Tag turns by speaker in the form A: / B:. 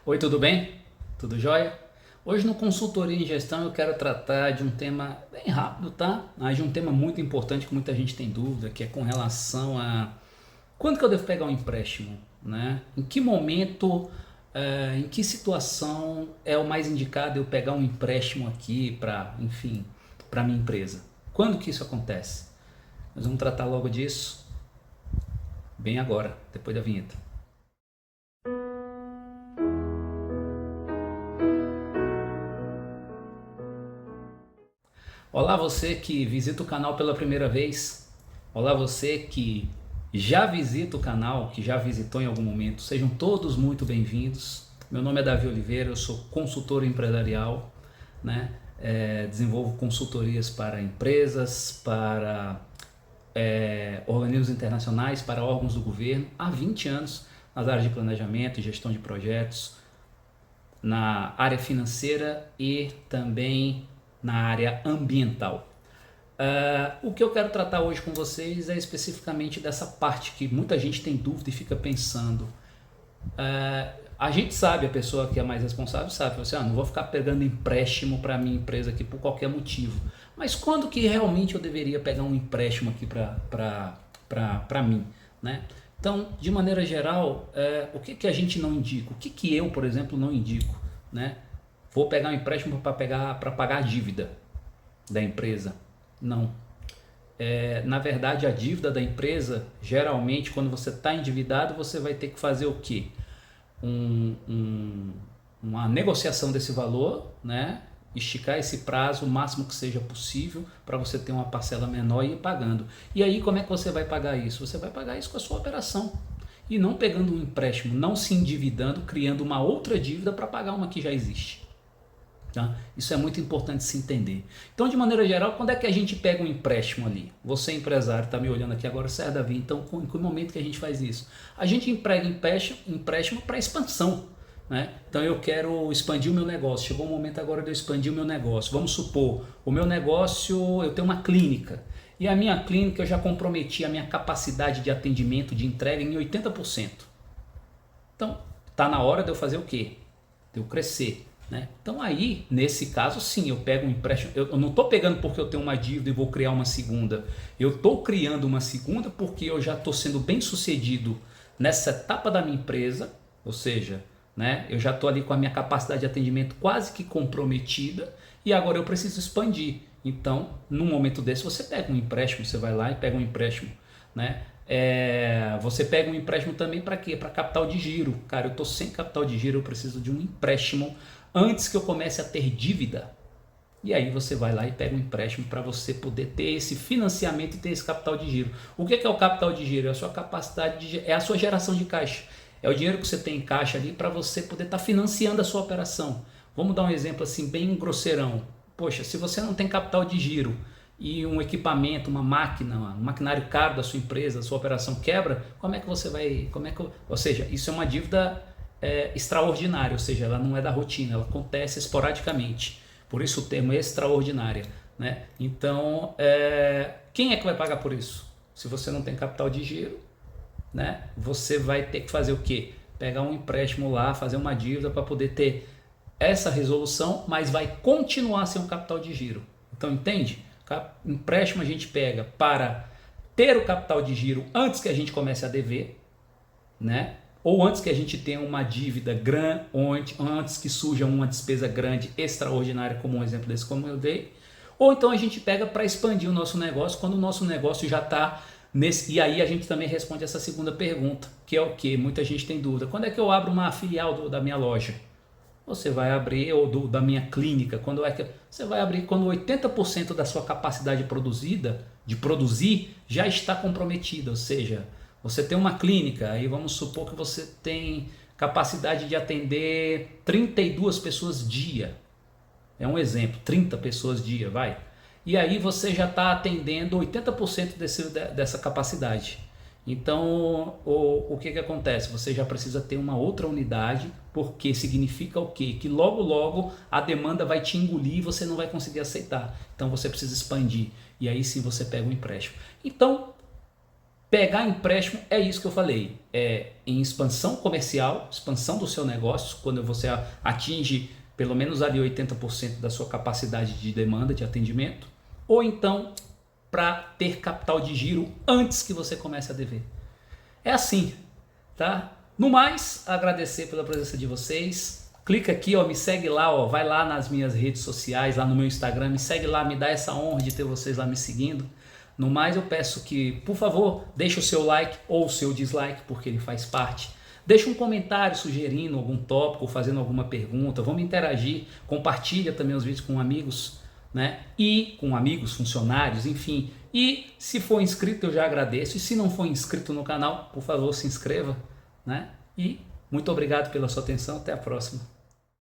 A: Oi, tudo bem? Tudo jóia? Hoje no Consultoria em Gestão eu quero tratar de um tema bem rápido, tá? Mas de um tema muito importante que muita gente tem dúvida, que é com relação a quando que eu devo pegar um empréstimo, né? Em que momento, em que situação é o mais indicado eu pegar um empréstimo aqui para, enfim, para minha empresa? Quando que isso acontece? Nós vamos tratar logo disso bem agora, depois da vinheta. Olá você que visita o canal pela primeira vez. Olá você que já visita o canal, que já visitou em algum momento. Sejam todos muito bem-vindos. Meu nome é Davi Oliveira, eu sou consultor empresarial, né? Desenvolvo consultorias para empresas, para organismos internacionais, para órgãos do governo há 20 anos nas áreas de planejamento e gestão de projetos, na área financeira e também na área ambiental. O que eu quero tratar hoje com vocês é especificamente dessa parte que muita gente tem dúvida e fica pensando. A gente sabe, a pessoa que é mais responsável sabe, você, não vou ficar pegando empréstimo para minha empresa aqui por qualquer motivo. Mas quando que realmente eu deveria pegar um empréstimo aqui para mim, né? Então, de maneira geral, o que a gente não indica? O que eu, por exemplo, não indico, né? Vou pegar um empréstimo para pagar a dívida da empresa? Não. Na verdade, a dívida da empresa, geralmente, quando você está endividado, você vai ter que fazer o quê? Uma negociação desse valor, né? Esticar esse prazo o máximo que seja possível para você ter uma parcela menor e ir pagando. E aí como é que você vai pagar isso? Você vai pagar isso com a sua operação e não pegando um empréstimo, não se endividando, criando uma outra dívida para pagar uma que já existe. Tá? Isso é muito importante se entender. Então, de maneira geral, quando é que a gente pega um empréstimo ali? Você, empresário, está me olhando aqui agora, certo, Davi? Então, em que momento que a gente faz isso? A gente emprega empréstimo para expansão. Né? Então, eu quero expandir o meu negócio. Chegou o momento agora de eu expandir o meu negócio. Vamos supor, o meu negócio, eu tenho uma clínica. E a minha clínica, eu já comprometi a minha capacidade de atendimento, de entrega em 80%. Então, está na hora de eu fazer o quê? De eu crescer. Né? Então aí, nesse caso, sim, eu pego um empréstimo. Eu não estou pegando porque eu tenho uma dívida e vou criar uma segunda. Eu estou criando uma segunda porque eu já estou sendo bem sucedido nessa etapa da minha empresa, ou seja, né, eu já estou ali com a minha capacidade de atendimento quase que comprometida e agora eu preciso expandir. Então, num momento desse, você pega um empréstimo, você vai lá e pega um empréstimo. Né? Você pega um empréstimo também para quê? Para capital de giro. Cara, eu estou sem capital de giro, eu preciso de um empréstimo antes que eu comece a ter dívida. E aí você vai lá e pega um empréstimo para você poder ter esse financiamento e ter esse capital de giro. O que é o capital de giro? É a sua capacidade, é a sua geração de caixa. É o dinheiro que você tem em caixa ali para você poder estar financiando a sua operação. Vamos dar um exemplo assim bem grosseirão. Poxa, se você não tem capital de giro e um equipamento, uma máquina, um maquinário caro da sua empresa, da sua operação quebra, como é que você vai... ou seja, isso é uma dívida extraordinária, ou seja, ela não é da rotina, ela acontece esporadicamente. Por isso o termo extraordinária. Né? Então, quem é que vai pagar por isso? Se você não tem capital de giro, né? Você vai ter que fazer o quê? Pegar um empréstimo lá, fazer uma dívida para poder ter essa resolução, mas vai continuar sem um capital de giro. Então, entende? Empréstimo a gente pega para ter o capital de giro antes que a gente comece a dever, né? Ou antes que a gente tenha uma dívida grande, antes que surja uma despesa grande, extraordinária, como um exemplo desse como eu dei. Ou então a gente pega para expandir o nosso negócio, quando o nosso negócio já está nesse... E aí a gente também responde essa segunda pergunta, que é o que? Muita gente tem dúvida. Quando é que eu abro uma filial da minha loja? Você vai abrir, ou da minha clínica, quando é que você vai abrir quando 80% da sua capacidade produzida, de produzir, já está comprometida, ou seja, você tem uma clínica, aí vamos supor que você tem capacidade de atender 32 pessoas dia. É um exemplo, 30 pessoas dia, vai. E aí você já está atendendo 80% dessa capacidade. Então, o que acontece? Você já precisa ter uma outra unidade, porque significa o quê? Que logo, logo a demanda vai te engolir e você não vai conseguir aceitar. Então, você precisa expandir. E aí sim você pega um empréstimo. Então, Pegar empréstimo é isso que eu falei, é em expansão comercial, expansão do seu negócio, quando você atinge pelo menos ali 80% da sua capacidade de demanda de atendimento, ou então para ter capital de giro antes que você comece a dever. É assim, tá? No mais, agradecer pela presença de vocês. Clica aqui, ó, me segue lá, ó, vai lá nas minhas redes sociais, lá no meu Instagram, me segue lá, me dá essa honra de ter vocês lá me seguindo. No mais, eu peço que, por favor, deixe o seu like ou o seu dislike, porque ele faz parte. Deixe um comentário sugerindo algum tópico, fazendo alguma pergunta, vamos interagir, compartilha também os vídeos com amigos, né? E com amigos, funcionários, enfim. E se for inscrito, eu já agradeço. E se não for inscrito no canal, por favor, se inscreva, né? E muito obrigado pela sua atenção, até a próxima.